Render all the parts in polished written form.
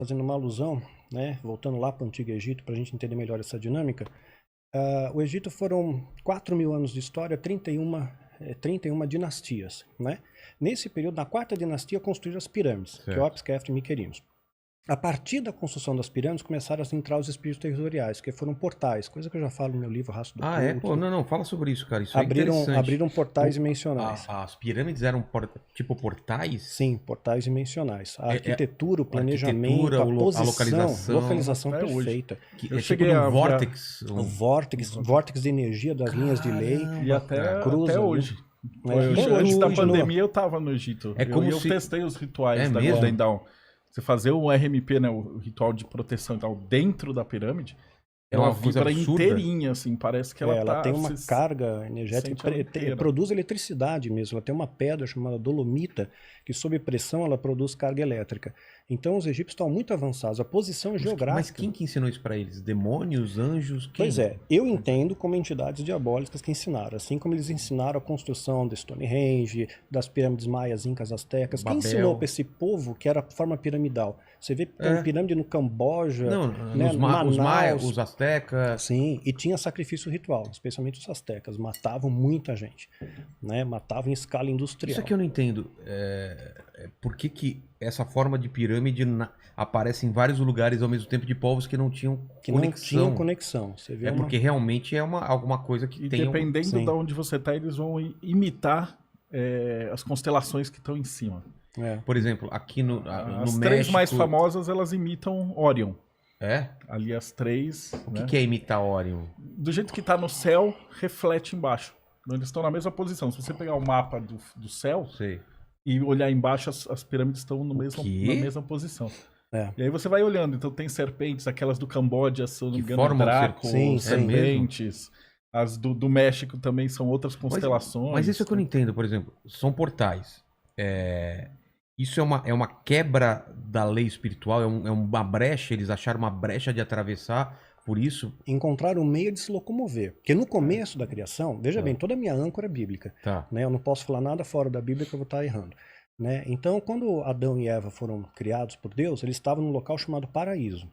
fazendo uma alusão, né, voltando lá para o Antigo Egito, para a gente entender melhor essa dinâmica, o Egito foram 4.000 anos de história, 31 dinastias, né? Nesse período, na quarta dinastia, construíram as pirâmides, Quéops, Khafre e Miquerinos. A partir da construção das pirâmides, começaram a entrar os espíritos territoriais, que foram portais, coisa que eu já falo no meu livro, Rastro do Culto. Pô, não, fala sobre isso, cara, isso é interessante. Abriram portais dimensionais. As pirâmides eram tipo portais? Sim, portais dimensionais. A arquitetura, o planejamento, a posição, localização perfeita. Eu cheguei tipo a vórtex. O vórtex de energia das linhas de lei. E até hoje. Antes da pandemia eu estava no Egito. Eu testei os rituais da Golden Dawn. Você fazer o RMP, né, o ritual de proteção e tal, dentro da pirâmide, ela vibra inteirinha, assim, parece que ela tem uma carga energética, produz eletricidade mesmo. Ela tem uma pedra chamada dolomita, que sob pressão ela produz carga elétrica. Então os egípcios estão muito avançados, a posição geográfica... Mas quem que ensinou isso para eles? Demônios, anjos? Quem? Pois é, eu entendo como entidades diabólicas que ensinaram, assim como eles ensinaram a construção de Stonehenge, das pirâmides maias, incas, astecas. Quem ensinou para esse povo que era a forma piramidal? Você vê pirâmide no Camboja, né, os maias, os astecas... Sim, e tinha sacrifício ritual, especialmente os astecas, matavam muita gente, né? Matavam em escala industrial. Isso aqui eu não entendo, por que essa forma de pirâmide aparece em vários lugares ao mesmo tempo de povos que não tinham conexão. Você vê porque realmente é alguma coisa que tem... Dependendo de onde você está, eles vão imitar as constelações que estão em cima. Por exemplo, aqui no As México... três mais famosas, elas imitam Orion. Ali as três... O que é imitar Orion? Do jeito que está no céu, reflete embaixo. Eles estão na mesma posição. Se você pegar o mapa do céu... E olhar embaixo, as pirâmides estão na mesma posição. E aí você vai olhando, então tem serpentes, aquelas do Camboja, se eu não me engano, Dráculos, serpentes. As do México também são outras constelações. Mas isso é que eu não entendo, por exemplo, são portais. Isso é uma quebra da lei espiritual, é uma brecha, eles acharam uma brecha de atravessar, por isso... Encontraram um meio de se locomover. Porque no começo da criação, veja bem, toda a minha âncora é bíblica. Né? Eu não posso falar nada fora da Bíblia que eu vou estar errando. Né? Então, quando Adão e Eva foram criados por Deus, eles estavam num local chamado paraíso.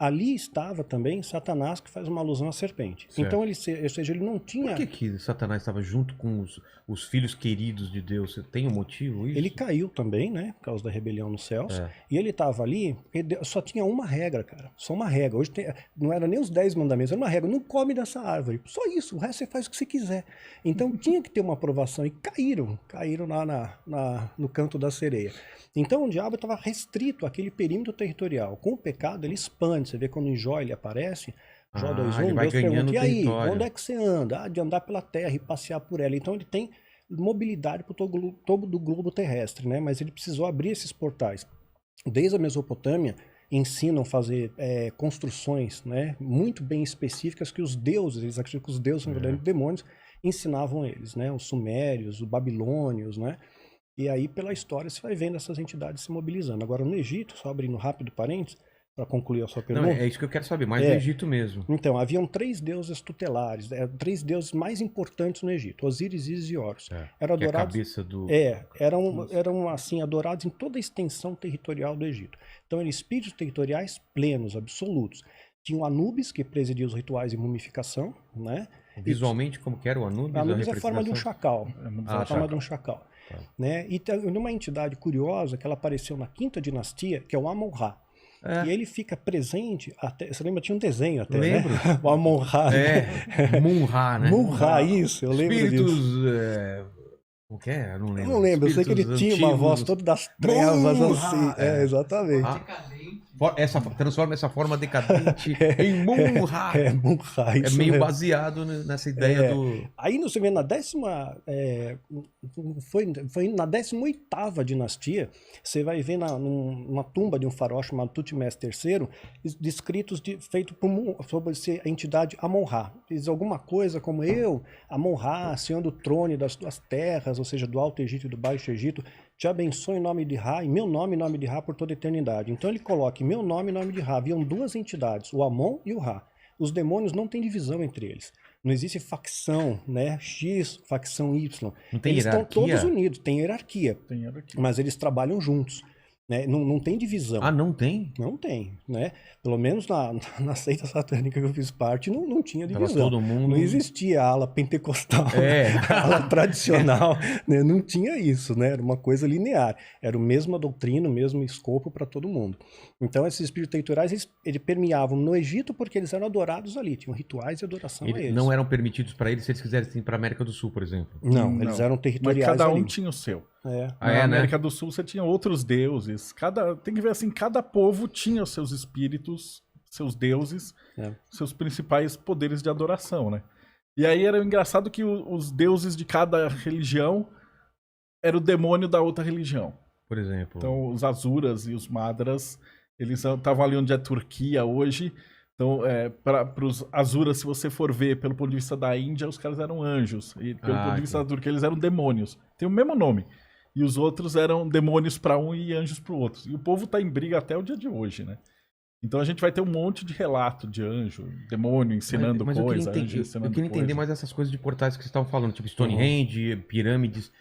Ali estava também Satanás, que faz uma alusão à serpente. Então, ou seja, ele não tinha... Por que Satanás estava junto com os filhos queridos de Deus? Você tem um motivo isso? Ele caiu também, né? Por causa da rebelião nos céus. E ele estava ali, só tinha uma regra, cara. Só uma regra. Hoje não era nem os 10 mandamentos, era uma regra. Não come dessa árvore. Só isso. O resto você faz o que você quiser. Então tinha que ter uma aprovação. E caíram lá no canto da sereia. Então o diabo estava restrito àquele perímetro territorial. Com o pecado ele expande. Você vê quando em Jó ele aparece, Jó 2:1, Deus pergunta, e aí, onde é que você anda? De andar pela terra e passear por ela. Então ele tem mobilidade por todo do globo terrestre, né? Mas ele precisou abrir esses portais. Desde a Mesopotâmia ensinam a fazer construções, né, muito bem específicas que os deuses, eles acreditam que os deuses são verdadeiros demônios, ensinavam eles, né? Os sumérios, os babilônios, né? E aí, pela história, você vai vendo essas entidades se mobilizando. Agora, no Egito, só abrindo rápido parênteses, para concluir a sua pergunta... Não, é isso que eu quero saber, mais do Egito mesmo. Então, haviam 3 deuses tutelares, 3 deuses mais importantes no Egito, Osíris, Ísis e Horus. Eram adorados, a cabeça do... eram assim, adorados em toda a extensão territorial do Egito. Então, eram espíritos territoriais plenos, absolutos. Tinha o Anubis, que presidia os rituais de mumificação, né? Visualmente, como que era o Anubis? Anubis é a forma de um chacal. Né? E tem uma entidade curiosa que ela apareceu na 5ª dinastia, que é o Amon-Ra. E ele fica presente até... Você lembra? Tinha um desenho até, lembro. Né? O Amon-Ra. Mun-Ra, né? Mun-Ra, isso. Eu lembro disso. O que é? Eu não lembro. Eu não lembro. Eu sei que ele tinha uma voz toda das trevas, assim. Exatamente. Transforma essa forma decadente em Mun-Ra. Mun-Ra, isso meio mesmo. Baseado nessa ideia do... Aí você vê na foi na 18ª dinastia, você vai ver numa tumba de um faraó chamado Tutmés III, descritos feitos sobre a entidade Amon-Ra. Diz alguma coisa como eu, Amon-Ra, senhor do trono e das tuas terras, ou seja, do Alto Egito e do Baixo Egito, te abençoe em nome de Ra, em meu nome, em nome de Ra, por toda a eternidade. Então ele coloca em meu nome, em nome de Ra. Haviam 2 entidades, o Amon e o Ra. Os demônios não têm divisão entre eles. Não existe facção, né? X, facção Y. Não tem eles hierarquia? Estão todos unidos, tem hierarquia. Mas eles trabalham juntos. Né? Não tem divisão. Ah, não tem? Não tem, né? Pelo menos na seita satânica que eu fiz parte, não tinha divisão. Todo mundo... Não existia a ala pentecostal, a ala tradicional, né? Não tinha isso, né? Era uma coisa linear. Era a mesma doutrina, o mesmo escopo para todo mundo. Então, esses espíritos territoriais, eles permeavam no Egito porque eles eram adorados ali, tinham rituais de adoração a eles. Não eram permitidos para eles se eles quisessem ir para América do Sul, por exemplo? Não, eles eram territoriais. Mas cada um ali. tinha o seu. Na América do Sul você tinha outros deuses. Tem que ver assim, cada povo tinha os seus espíritos, seus deuses, seus principais poderes de adoração, né? E aí era engraçado que os deuses de cada religião era o demônio da outra religião. Por exemplo. Então os Asuras e os Madras, eles estavam ali onde é a Turquia hoje. Então, para os Asuras, se você for ver pelo ponto de vista da Índia, os caras eram anjos. E pelo ponto de vista da Turquia, eles eram demônios. Tem o mesmo nome. E os outros eram demônios para um e anjos para o outro. E o povo tá em briga até o dia de hoje, né? Então a gente vai ter um monte de relato de anjo, demônio ensinando coisa, anjo ensinando eu queria entender mais essas coisas de portais que vocês estavam falando, tipo Stonehenge, pirâmides.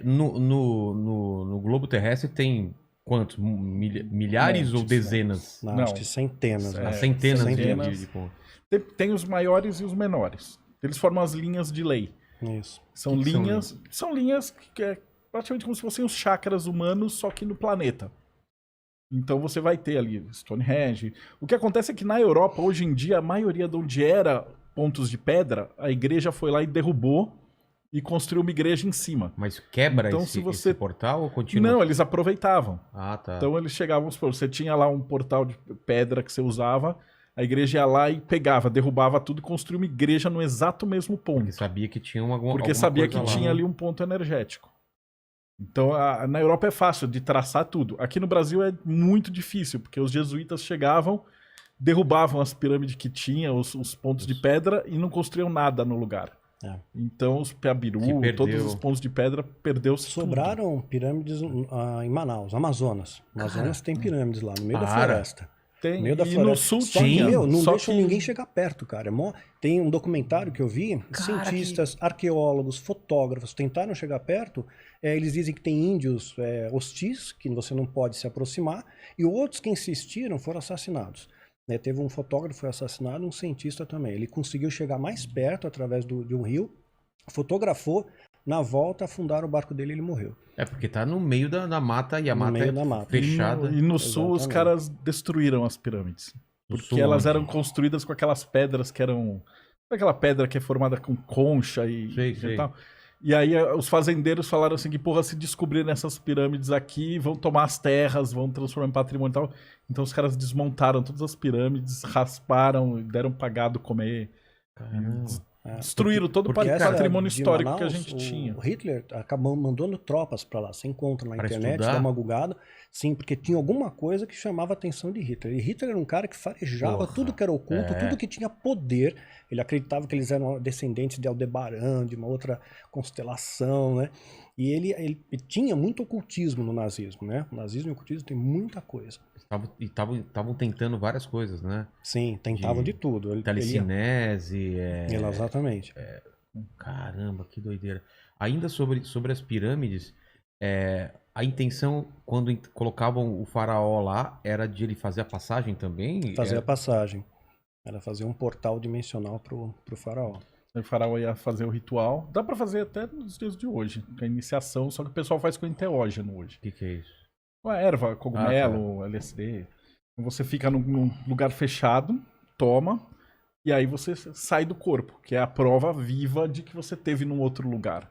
No globo terrestre tem quantos? Milhares ou dezenas? Não, acho que centenas. Centenas. Tem os maiores e os menores. Eles formam as linhas de lei. Isso. São linhas que é praticamente como se fossem os chakras humanos, só que no planeta. Então você vai ter ali Stonehenge. O que acontece é que na Europa, hoje em dia, a maioria de onde era pontos de pedra, a igreja foi lá e derrubou e construiu uma igreja em cima. Mas quebra então, esse portal ou continua? Não, eles aproveitavam. Ah, tá. Então eles chegavam, você tinha lá um portal de pedra que você usava, a igreja ia lá e pegava, derrubava tudo e construía uma igreja no exato mesmo ponto. Porque sabia que tinha alguma tinha ali um ponto energético. Então, na Europa é fácil de traçar tudo. Aqui no Brasil é muito difícil, porque os jesuítas chegavam, derrubavam as pirâmides que tinham, os pontos de pedra, e não construíam nada no lugar. Então, os Piabiru, todos os pontos de pedra, perdeu-se. Sobraram pirâmides em Manaus, Amazonas. Amazonas tem pirâmides lá, no meio da floresta. Tem, no meio da e floresta. no sul tinha. Não deixam ninguém chegar perto, cara. Tem um documentário que eu vi, cientistas, arqueólogos, fotógrafos tentaram chegar perto. Eles dizem que tem índios hostis, que você não pode se aproximar, e outros que insistiram foram assassinados. Teve um fotógrafo que foi assassinado, um cientista também. Ele conseguiu chegar mais perto através de um rio, fotografou, na volta afundaram o barco dele e ele morreu. Porque tá no meio da mata e a mata é fechada. E no sul os caras destruíram as pirâmides. Porque elas eram construídas com aquelas pedras que eram... Aquela pedra que é formada com concha e tal. E aí os fazendeiros falaram assim que, porra, se descobrirem essas pirâmides aqui, vão tomar as terras, vão transformar em patrimônio e tal. Então os caras desmontaram todas as pirâmides, rasparam, deram pra gado comer. Destruíram todo o patrimônio histórico Manaus, que a gente tinha. O Hitler acabou mandando tropas para lá. Você encontra na internet, dá uma googada. Sim, porque tinha alguma coisa que chamava a atenção de Hitler. E Hitler era um cara que farejava tudo que era oculto, tudo que tinha poder. Ele acreditava que eles eram descendentes de Aldebaran, de uma outra constelação, né? E ele tinha muito ocultismo no nazismo, né? O nazismo e o ocultismo tem muita coisa. Estavam tentando várias coisas, né? Sim, tentavam de tudo. Telecinese. Exatamente. Caramba, que doideira. Ainda sobre as pirâmides, a intenção, quando colocavam o faraó lá, era de ele fazer a passagem também? Fazer a passagem. Era fazer um portal dimensional pro faraó. O faraó ia fazer o ritual. Dá pra fazer até nos dias de hoje, com a iniciação, só que o pessoal faz com enteógeno hoje. O que é isso? Uma erva, cogumelo, LSD. Você fica num lugar fechado, toma, e aí você sai do corpo, que é a prova viva de que você teve num outro lugar.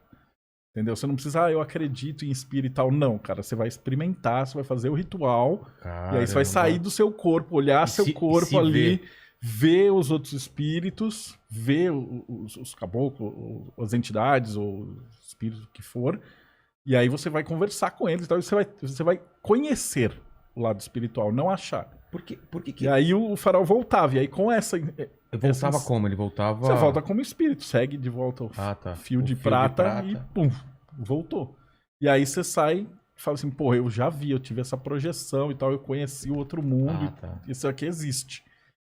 Entendeu? Você não precisa, eu acredito em espírito e tal. Não, cara, você vai experimentar, você vai fazer o ritual, e aí você vai sair do seu corpo, olhar seu corpo ali... Ver os outros espíritos, ver os caboclos, as entidades, ou os espíritos que for, e aí você vai conversar com eles, então você vai conhecer o lado espiritual, não achar. Por que... E aí o faraó voltava, e aí com essa... Voltava como? Ele voltava... Você volta como espírito, segue de volta o fio de prata e pum, voltou. E aí você sai e fala assim, porra, eu já vi, eu tive essa projeção e tal, eu conheci o outro mundo, isso aqui existe.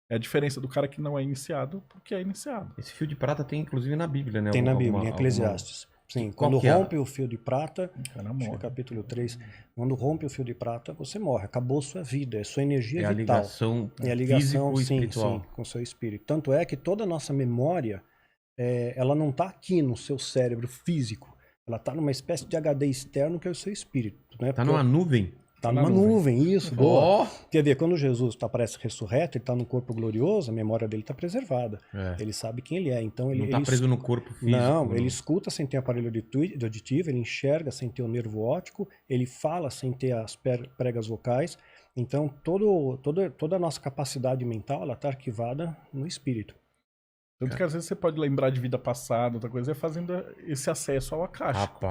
É a diferença do cara que não é iniciado porque é iniciado. Esse fio de prata tem inclusive na Bíblia, né? Tem na Bíblia, em Eclesiastes. Sim, quando rompe o fio de prata, acho que é capítulo 3, quando rompe o fio de prata, você morre, acabou sua vida, é sua energia vital. É a ligação espiritual. Sim, com o seu espírito. Tanto é que toda a nossa memória, ela não está aqui no seu cérebro físico, ela está numa espécie de HD externo que é o seu espírito. Né? Tá numa nuvem? Tá numa nuvem, isso, boa. Quer ver, quando Jesus aparece ressurreto, ele tá no corpo glorioso, a memória dele tá preservada. Ele sabe quem ele é. Então ele não tá preso no corpo físico. Não, ele escuta sem ter aparelho auditivo, ele enxerga sem ter o nervo óptico, ele fala sem ter as pregas vocais. Então toda a nossa capacidade mental, ela tá arquivada no espírito. Tanto que às vezes você pode lembrar de vida passada, outra coisa, é fazendo esse acesso ao Akashico.